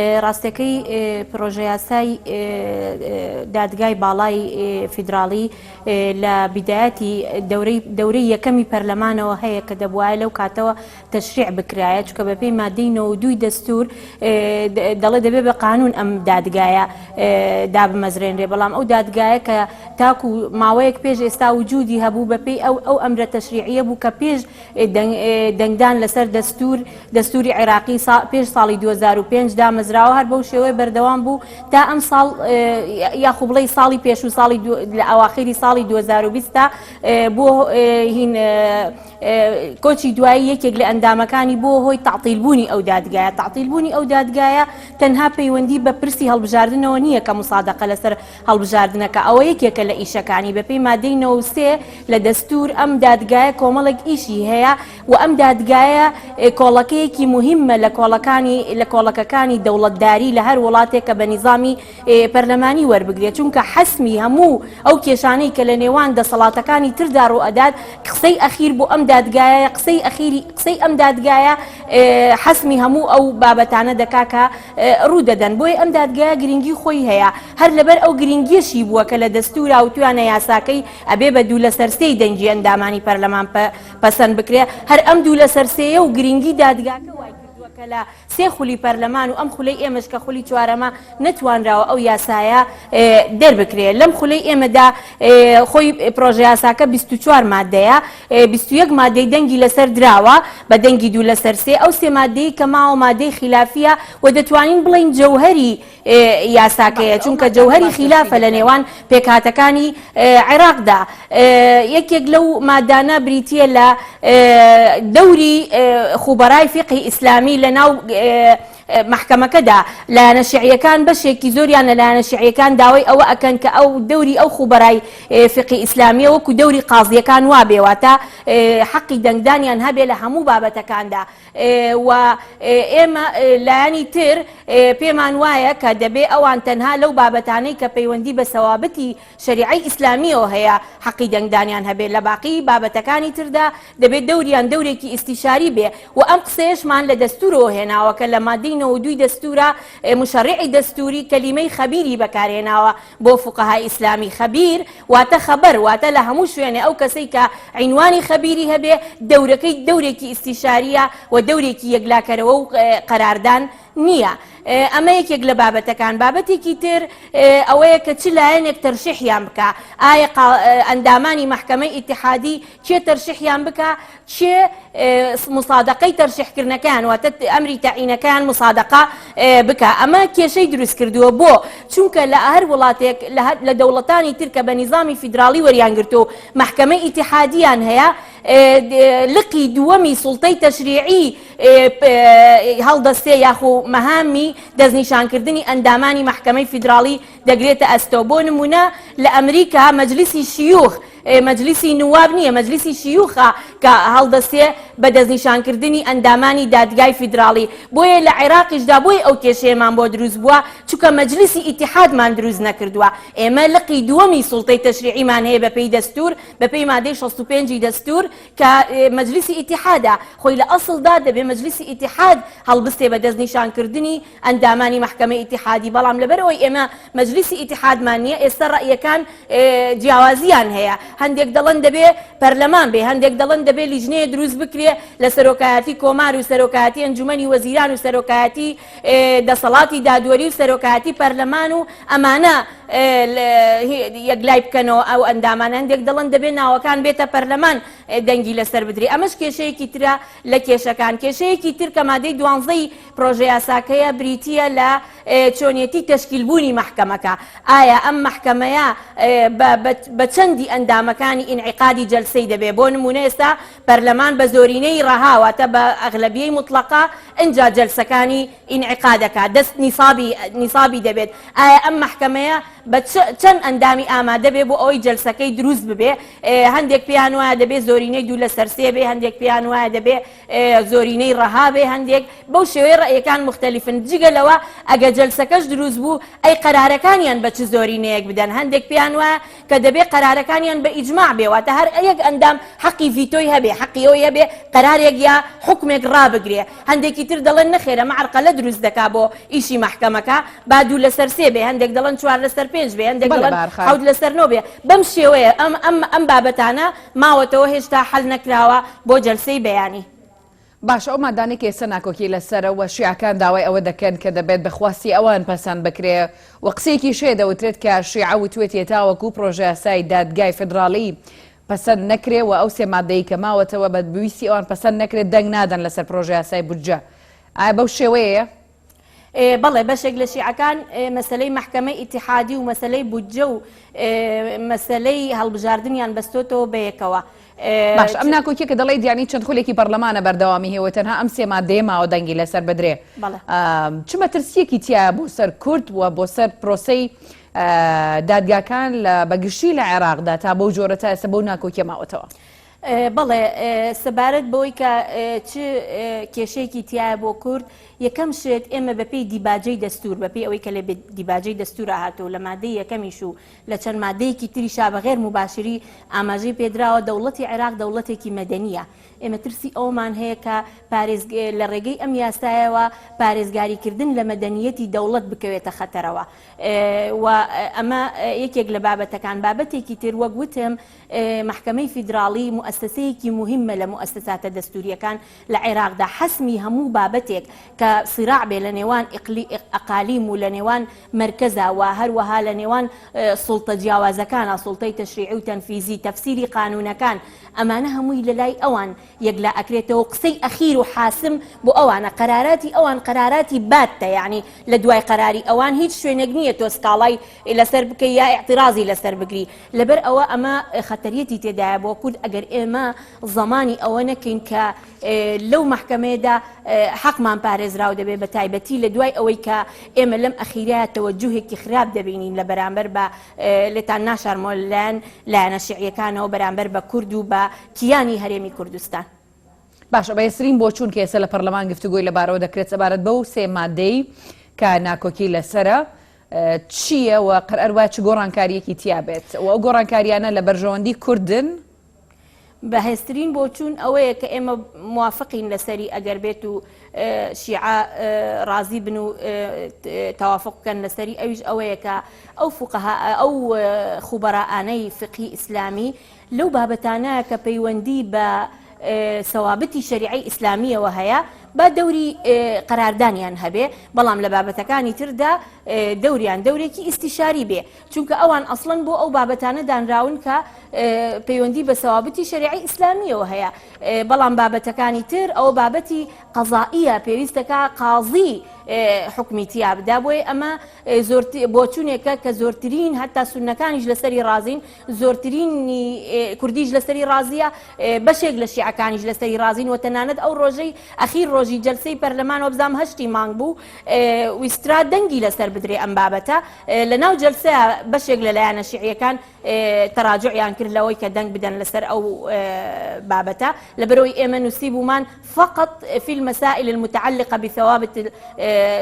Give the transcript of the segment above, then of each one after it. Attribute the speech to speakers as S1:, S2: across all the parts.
S1: ڕاستەکەی پرۆژە یاسای دادگای باڵای فیدراڵی لە بیدایەتی دەورەی یەکەمی پەرلەمانەوە هەیە کە دەبوایە لەو کاتەوە تەشریع بکرایە، چونکە بەپێی مادەی 92 دەستور دەڵێ دەبێت بە قانون ئەم دادگایە دابمەزرێنرێ، بەڵام ئەو دادگایە کە تاکو ماوەیەک پێش ئێستا وجودی هەبوو بەپێی ئەو ئەمرە تەشریعیە بوو کە پێش دەنگدان لەسەر دەستوری عێراقی پێش ساڵی 2005 دامەزراوە، هەر بەو شێوەیە بەردەوام بوو تا ئەم ساڵ یاخو بڵێ ساڵی پێش و ساڵی لە ئەواخری ساڵی 2020 بۆ هین کۆچی دوایی یەکێک لە ئەندامەکانی بۆ هۆی تعتیلبوونی ئەو دادگایە. تعتیلبوونی ئەو دادگایە تەنها پەیوەندی بە پرسی هەڵبژاردنەوە نییە کە مسادقە لەسەر هەڵبژاردنەکە، ئەوە یەکێکە لە ئیشەکانی. بەپێی مادەی 93 لە دەستور ئەم دادگایە کۆمەڵێک ئیشی هەیە و ئەم دادگایە کۆڵەکەیەکی مهمە لە کۆڵەکەکانی دەوڵەتداری لە هەر وڵاتێک کە بە نیزامی پەرلەمانی وەربگرێت، چونکە حەسمی هەموو ئەو کێشانەی کە لە نێوان دەسەڵاتەکانی تردا ڕوئەدات قسەی ئەخیر بۆ ئەم دادگایە، قسەی ئەم دادگایە حەسمی هەموو ئەو بابەتانە دەکا کە ڕوودەدەن. بۆیە ئەم دادگایە گرنگی خۆی هەیە، هەر لەبەر ئەو گرنگیشی بووە کە لە دەستورا و توانە یاساکەی ئەبێ بە دوو لە سەرسەی دەنگی ئەندامانی پەرلەمان پەسەند بکرێ. هەر ئەم دوو لە سەرسەیە و گرنگی دادگاکە وای کردووە کە لە سێ خولی پەرلەمان و ئەم خولەی ئێمەش کە خولی چوارەمە نەتوانراوە ئەو یاسایە دەربکرێت. لەم خولەی ئێمەدا خۆی پرۆژە یاساکە 24 مادەیە، 21 مادەی دەنگی لەسەر دراوە بە دەنگی دوو لەسەر سێ، ئەو سێ مادەی کە ماوە مادەی خلافیە و دەتوانین بڵین جەوهەری یاساکەیە، چونکە جەوهەری خلافە لە نێوان پێکهاتەکانی عێراقدا. یەکێک لەو مادانە بریتیە لە دەوری خوبەرای فقهی ئیسلامی لە ناو محکەمەکەدا. لایەنە شیعیەکان بەشێکی زۆریان لە لایەنە شیعیەکان داوای ئەوە ئەکەن کە ئەو دەوری ئەو خوبەرای فقهی ئیسلامیە وەکو دەوری قازیەکان وا بێواتە حەقی دەنگدانیان هەبێ لە هەموو بابەتەکاندا. و ئێمە لایەنی تر پێمان وایە کە دەبێ ئەوان تەنها لەو بابەتانەی کە پەیوەندی بە سەوابەتی شەریعەی ئیسلامیەوە هەیە حەقی دەنگدانیان هەبێ، لە باقی بابەتەکانی تردا دەبێت دەوریان دەورێکی ئیستیشاری بێ. و ئەم قسەیەشمان لە دەستورەوە هێناوە کە لە مادەی 92 دەستورە مشەڕعی دەستوری کەلیمەی خەبیری بەکارهێناوە بۆ فوقەهای ئیسلامی. خەبیر واتە خەبەر، واتە لە هەموو شوێنێ ئەو کەسەی کە عنوانی خەبیری هەبێ دەورەکەی دەورێکی ئیستیشاریە و دەورێکی یەکلاکەرەوە و قەراردان نییە. ئەمە یەکێک لە بابەتەکان. بابەتێکی تر ئەوەیە کە چ لایەنێک تەرشیحیان بکە، ئایا ئەندامانی مەحکەمەی ئیتیحادی چێ تەرشیحیان بکە، چێ مسادقەی تەرشیحکردنەکان واتە ئەمری تەعینەکان مسادقە بکە. ئەمە کێشەی دروست کردووە بۆ چونکە لە هەر وڵاتێک لە دەوڵەتانی تر کە بە نیزامی فیدراڵی وەریانگرتو مەحکەمەی ئیتیحادیان هەیە، لقی دووەمی سوڵتەی تەشریعی هەڵدەستێ یاخو مەهامی دەستنیشانکردنی ئەندامانی مەحکەمەی فیدراڵی دەگرێتە ئەستۆ. بۆ نمونە لە ئەمریکا مەجلیسی شیوخ، مەجلیسی نواب نییە، مەجلیسی شیوخە کە هەڵدەستێ بە دەستنیشانکردنی ئەندامانی دادگای فیدراڵی. بۆیە لە عێراقیشدا بۆی ئەو کێشەیەمان بۆ دروست بووە، چونکە مەجلیسی ئیتیحادمان دروست نەکردووە. ئێمە لقی دووەمی سوڵتەی تەشریعیمان هەیە بەپێی دەستور، بەپێی مادەی 65 دەستور کە مەجلیسی ئیتیحادە. خۆی لە ئەسڵدا دەبێ مەجلیسی ئیتیحاد هەڵبستێ بە دەستنیشانکردنی ئەندامانی مەحکەمەی ئیتیحادی، بەڵام لەبەرەوەی ئێمە مەجلیسی ئیتیحادمان نییە، ئێستا ڕەئیەکان جیاوازیان هەیە. هەندێک دەڵێن دەبێ پەرلەمان بێ، هەندێک دەڵێن دەبێ لیژنەیە دروست بکرێ لە سەرۆکایەتی کۆمار و سەرۆکایەتی ئەنجومەنی وەزیران و سەرۆکایەتی دەسەڵاتی دادوەری و سەرۆکایەتی پەرلەمان و ئەمانە یەکلای بکەنەوە ئەو ئەندامان. هەندێک دەڵێن دەبێ ناوەکان بێتە پەرلەمان دەنگی لەسەر بدرێ. ئەمەش کێشەیەکی ترە لە کێشەکان. کێشەیەکی تر کە مادەی 12 پرۆژە یاساکەیە بریتیە لە چۆنیەتی تەشکیلبوونی مەحکەمەکە. ئایا ئەم مەحکەمەیە بە چەندی ئەندامەکانی ئینعقادی جەلسەی دەبێ؟ بۆ نمونە ئێستا پەرلەمان بە زۆرینەی ڕەهاواتە بە ئەغلەبیەی مطلقە ئەنجا جەلسەکانی ئینعقادەکە، دەست نیسابی دەبێت. ئایا ئەم مەحکەمەیە بە چەند ئەندامی ئامادە بێ بۆ ئەوەی جەلسەکەی دروست ببێ. هەندێک پێیان وایە دەبێت زۆرینەی 2 لە 3 بێ، هەندێک پێیان وایە دەبێت زۆرینەی ڕەها بێ، هەندێک بەو شێوەیە ڕێیەکان مختلفن. جگەلەوە ئەگە جەلسەکەش دروست بوو ئەی قەرارەکانیان بە چ زۆرینەیەک بدەن. هەندێک پێیان وایە کە دەبێت قەرارەکانیان بە ئیجماع بێواتە هەر یەک ئەندام حەقی ڤیتۆی هەبێ، حەقی ئەوی هەبێ قەرارێک یا حکمێک ڕابگرێ. هەندێکی تر دەڵێن نەخێرە مەعرقەلە دروست دەکا بۆ ئیشی مەحکەمەکە، با 2 لە 3 بێ، هەندێک دەڵێن 4 لە 5 بێ، هەندێک دەڵێن 7 لە 9 بێ. بەم شێوەیە ئەم بابەتانە ماوەتەوە هێشتا حەل نەکراوە بۆ جەلسەی بەیانی.
S2: باش ئەو مادانی کە ئێستا ناکۆکی لەسەرەوە شیعەکان داوای ئەوە دەکەن کە دەبێت بەخواستی ئەوان پەسەند بکرێ و قسەیەکی شێ دەوترێت کە شیعە وتوێتی تاوەکو پرۆژە یاسای دادگای فدراڵی پەسەند نەکرێ و ئەو سێ مادەی کە ماوەتەوە بە بویستی ئەوان پەسەند نەکرێت دەنگ نادەن لەسەر پرۆژە یاسای بودجە. ئایا بەو شێوەیە؟
S1: بەڵێ بەشێک لە شیعەکان مەسلەی مەحکەمەی ئیتیحادی و مەسلەی بودجە و مەسلەی هەڵبژاردنیان بەستۆتەوە بەیەکەوە.
S2: باش ئەم ناکۆکیە کە دەڵێ دیانی چەند خولێکی پەرلەمانە بەردەوامی هەیە تەنها ئەم سێ مادەیە ماوە دەنگی لەسەر بدرێ. چ مەترسیەکی تایە بۆ سەر کورد و بۆ سەر پرۆسەی دادگاکان بەگشتی لە عێراقدا تا بەو جۆرە تا ئێستا بەو ناکۆکیە ماوەتەوە؟
S1: بەڵێ سەبارەت بەوەی کە چ کێشەیەکی تایە بۆ کورد، یەکەم شێت ئێمە بەپێی دیباجەی دەستور، بەپێی ئەوەی کە لە دیباجەی دەستورە هاتوو لە مادەی یەکەمیش و لە چەند مادەیەکی تریشا بەغێر مباشری ئاماژەی پێدراوە دەوڵەتی عێراق دەوڵەتێکی مەدەنیە. ئێمە ترسی ئەومان هەیە کە لە ڕێگەی ئەم یاسایەوە پارێزگاریکردن لە مەدەنیەتی دەوڵەت بکەوێتە خەتەرەوە و ئەمە یەکێک لە بابەتەکان. بابەتێکی تر وەک وتم محکەمەی فیدراڵی مؤسسەیەکی مهمە لە مؤسساتە دەستوریەکان لە عێراقدا. حەسمی هەموو بابەتێک کە صراع بێ لە نێوان ئەقالیم و لە نێوان مرکزە و هەروەها لە نێوان سوڵتە جیاوازەکانە، سوڵتەی تەشریعی و تەنفیزی، تەفسیری قانونەکان، ئەمانە هەمووی لە لای ئەوان یەکلا ئەکرێتەوە. قسەی ئەخیر و حاسم بۆ ئەوانە، قەراراتی ئەوان قەراراتی باتە، یعنی لە دوای قەراری ئەوان هیچ شوێنێک نییە تۆ سکاڵای لەسەر بکەی یا ئیعتیرازی لەسەر بگری. لەبەر ئەوە ئەمە خەتەریەتی تێدایە بۆ کورد ئەگەر ئێمە زەمانی ئەوە نەکەین کە لەو محکەمەیەدا حەقمان پارێزراو دەبێت بە تایبەتی لە دوای ئەوەی کە ئێمە لەم ئەخیرەیە تەوەجوهێکی خراپ دەبینین لە بەرامبەر بە لێتان ناشارمۆ لایەنە شیعیەکانەوە بەرامبەر بە کورد و بە کیانی هەرێمی کوردستان.
S2: باشە بەێسرین بۆ چوون کە ئێستا لە پەرلەمان گفتوگۆی لەبارەوە دەکرێت سەبارەت بەو سێ مادەی کە ناکۆکی لەسرە چییە و قەرئەروا چ گۆڕانکاریەکی تیا بێت و ئەو گۆڕانکاریانە لە بەرژەوەندی کوردن؟
S1: بەهێزترین بۆ چوون ئەوەیە کە ئێمە موافقین لەسەری ئەگەر بێت و شیعە ڕازی بن و تەوافق بکەن لەسەری ئەویش ئەوەیە کە ئەو فوقەها ئەو خوبەرائانەی فقهی ئیسلامی لەو بابەتانە کە پەیوەندی بە سەوابەتی شەریعەی ئیسلامیەوە هەیە با دەوری قەراردانیان هەبێ، بەڵام لە بابەتەکانی تردا دەوریان دەورێکی ئیستیشاری بێ، چونکە ئەوان ئەسڵەن بۆ ئەو بابەتانە دانراون کە پەیوەندی بە سەوابەتی شەریعەی ئیسلامیەوە هەیە. بەڵام بابەتەکانی تر ئەو بابەتی قەزائیە، پێویستەکە قازی حکمی تیا بدا. بۆیە ئەمە بۆ چوونێکە کە زۆرترین هەتا سونەکانیش لەسەری ڕازین، زۆرترینی کوردیش لەسەری ڕازیە، بەشێک لە شیعەکانیش لەسەری ڕازین و تەنانەت ئەو ڕۆژەی ئەخیر ڕۆژی جەلسەی پەرلەمان وەبزام 8 مانگ بوو ویسترا دەنگی لەسەر بدرێ ئەم بابەتە. لە ناو جەلسەیە بەشێک لەلایەنە شیعیەکان تەراجوعیان کرد لەوەی کە دەنگ بدەن لەسەر ئەو بابەتە، لەبەرەوەی ئێمە نووسیبوومان فقط في المسائل المتعلقة بثوابت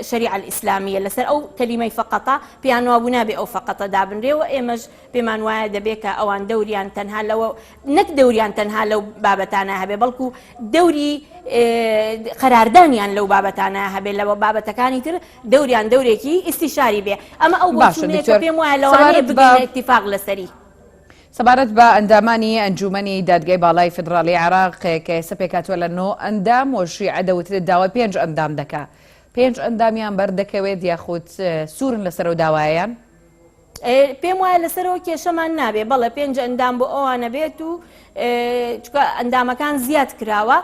S1: الشريعة الإسلامية لسر أو كلمة فقط بيان وابونا بأو فقط دابن ريو إيمج بمان وايد بيك أوان دوريان تنها لو نك دوريان تنها لو بابتانا هبي بلكو دوري قراردانیان لەو بابەتانە هەبێت لەوە بابەتەکانی تر دەوریان دەورێکی ئیستیشاری بێ. ئەمە ئەو باشونێک پێم وایە لەوانەیە بگەینە اتفاق لەسەری.
S2: سەبارەت بە ئەندامانی ئەنجومەنی دادگای باڵای فدراڵی عێراق کە ئێستا پێکاتوە لە 9 ئەندام و شیعە دەوترێت داوای 5 ئەندام دەکا. 5 ئەندامیان بەردەکەوێت یاخود سوورن لەسەر و داوایان؟
S1: پێم وایە لەسەرەوە کێشەمان نابێ، بەڵێ 5 ئەندام بۆ ئەوانە بێت و ئەندامەکان زیاد کراوە.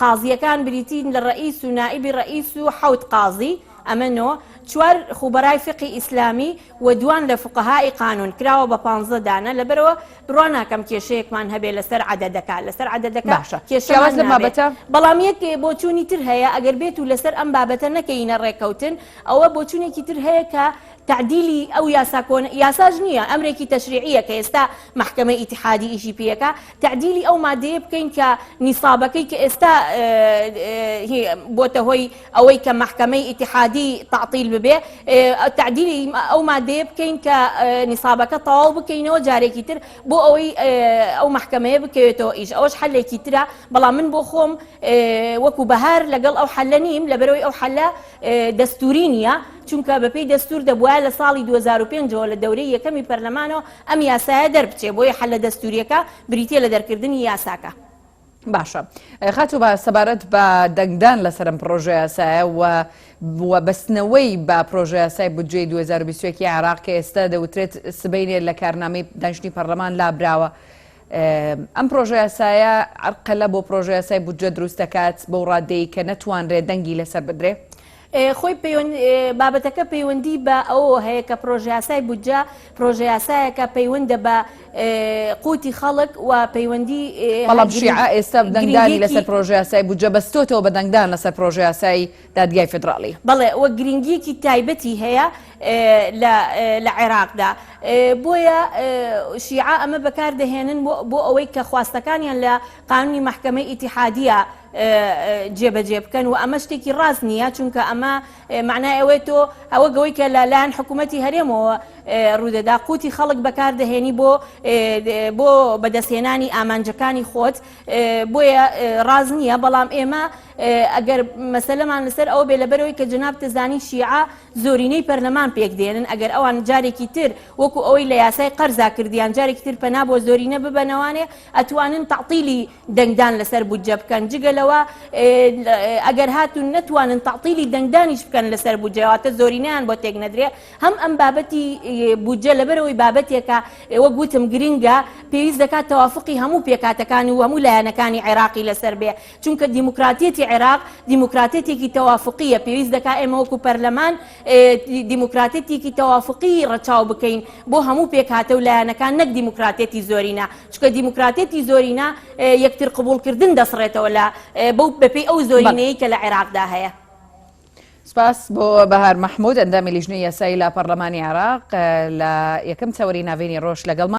S1: قازیەکان بریتین لە ڕئیس و نائیبی ڕئیس و 7 قازی ئەمەنەوە، چوار خوبەرای فقی ئیسلامی و دوان لە فقەهای قانون کراوە بە 15 دانە لەبەرەوە بڕوا ناکەم کێشەیەکمان هەبێ لەسەر عەدەدەکە لەسەر عەدەدەکە
S2: کێشەمان نابێت.
S1: بەڵام یەک بۆچوونی تر هەیە ئەگەر بێت و لەسەر ئەم بابەتە نەکەینە ڕێکەوتن ئەوە بۆچوونێکی تر هەیە کە تعدیلی ئەو یاساژ نییە ئەمرێکی تەشریعیە کە ئێستا محکمەی ئیتحادی ئیشی پێەکە تعدیلی ئەو مادەیە بکەین کە نیسابەکەی کە ئێستا بۆتە هۆی ئەوەی کە محکمەی ئیتحادی تعطیل ببێ تعدیلی ئەو مادەیە بکەین کە نیسابەکە تەواو بکەینەوە جارێکی تر بۆ ئەوەی ئەو محکمەیە بکەوێتەوە ئیش ئەوەش حلێکی ترە بەڵام من بۆ خۆم وەکو بەهار لەگەڵ ئەو حلە نیم لەبەرەوەی ئەو حلە دەستوری نییە چونکە بەپێی دەستور دەبووە لە ساڵی 2005ەوە لە دەورەی یەکەمی پەرلەمانەوە ئەم یاسایە دەربچێ بۆیە حلە دەستوریەکە بریتە لە دەرکردنی یاساکە.
S2: باشە خاتو بە سەبارەت بە دەنگدان لەسەرم پرۆژە یاسایە و بەستنەوەی بە پرۆژە یاسای بودجەی 2021 عێراق کە ئێستا دەوترێت سبەینێ لە کارنامەی دانیشتنی پەرلەمان لابراوە ئەم پرۆژە یاسایە عەرقەلە بۆ پرۆژە یاسای بودجە دروست دەکات بەو ڕادەی کە نەتوانرێت دەنگی لەسەر بدرێ.
S1: خۆی بابەتەکە پەیوەندی بە ئەوە هەیە کە پرۆژە یاسای بودجە پرۆژە یاسایەکە پەیوەندە بە قوتی خەڵک و پەیوەندی
S2: بەڵام شیعە ئێستا دەنگدانی لەسەر پرۆژە یاسای بودجە بەستۆتەوە بە دەنگدان لەسەر پرۆژە یاسای دادگای فیدراڵی.
S1: بەڵێ وە گرنگیەکی تایبەتی هەیە لە عێراقدا بۆیە شیعە ئەمە بەکاردەهێنن بۆ ئەوەی کە خواستەکانیان لە قانونی محکمەی ئیتحادیە جێبەجێ بکەن و ئەمە شتێکی ڕاست نییە چونکە ئەمە معنای ئەوەی تۆ ئەوە گەوەی کە لەلایەن حکوومەتی هەرێمەوە ڕوودەدا قوتی خەڵک بەکاردەهێنی بۆ بەدەستهێنانی ئامانجەکانی خۆت بۆیە ڕاز نییە بەڵام ئێمە ئەگەر مەسەلەمان لەسەر ئەوە بێ لەبەرەوەی کە جناب تزانی شیعە زۆرینەی پەرلەمان پێک دێنن ئەگەر ئەوان جارێکی تر وەکو ئەوەی لە یاسای قەرزا کردیان جارێکی تر پەنا بۆ زۆرینە ببەنەوانێ ئەتوانن تعطیلی دەنگدان لەسەر بودجە بکەن جگەلەوە ئەگەر هاتون نەتوانن تعطیلی دەنگدانیش بکەن لەسەر بودجەواتە زۆرینەیان بۆ تێک نەدرێ هەم ئەم بابەتی بودجە لەبەرەوەی بابەتێکە ئێوە گوتم گرنگە پێویست دەکات تەوافقی هەموو پێکاتەکانی و هەموو لایەنەکانی عێراقی لەسەر بێ چونکە دیموکراتیەتی عێراق دیموکراتێتێکی تەوافقیە پێویست دەکات ئێمە وەکو پەرلەمان دیموکراتێتێکی تەوافقی ڕەچاو بکەین بۆ هەموو پێکاتە و لایەنەکان نەک دیموکراتێتی زۆرینە چونکە دیموکراتێتی زۆرینە یەکتر قبولکردن دەسڕێتەوە لە بەو بەپێی ئەو زۆرینەیە کە لە عێراقدا هەیە.
S2: سپاس بۆ بەهار مەحموود ئەندامی لیژنەی یاسایی لە پەرلەمانی عێراق لە یەکەم چاوەری ناوێنی ڕۆژ لەگەڵ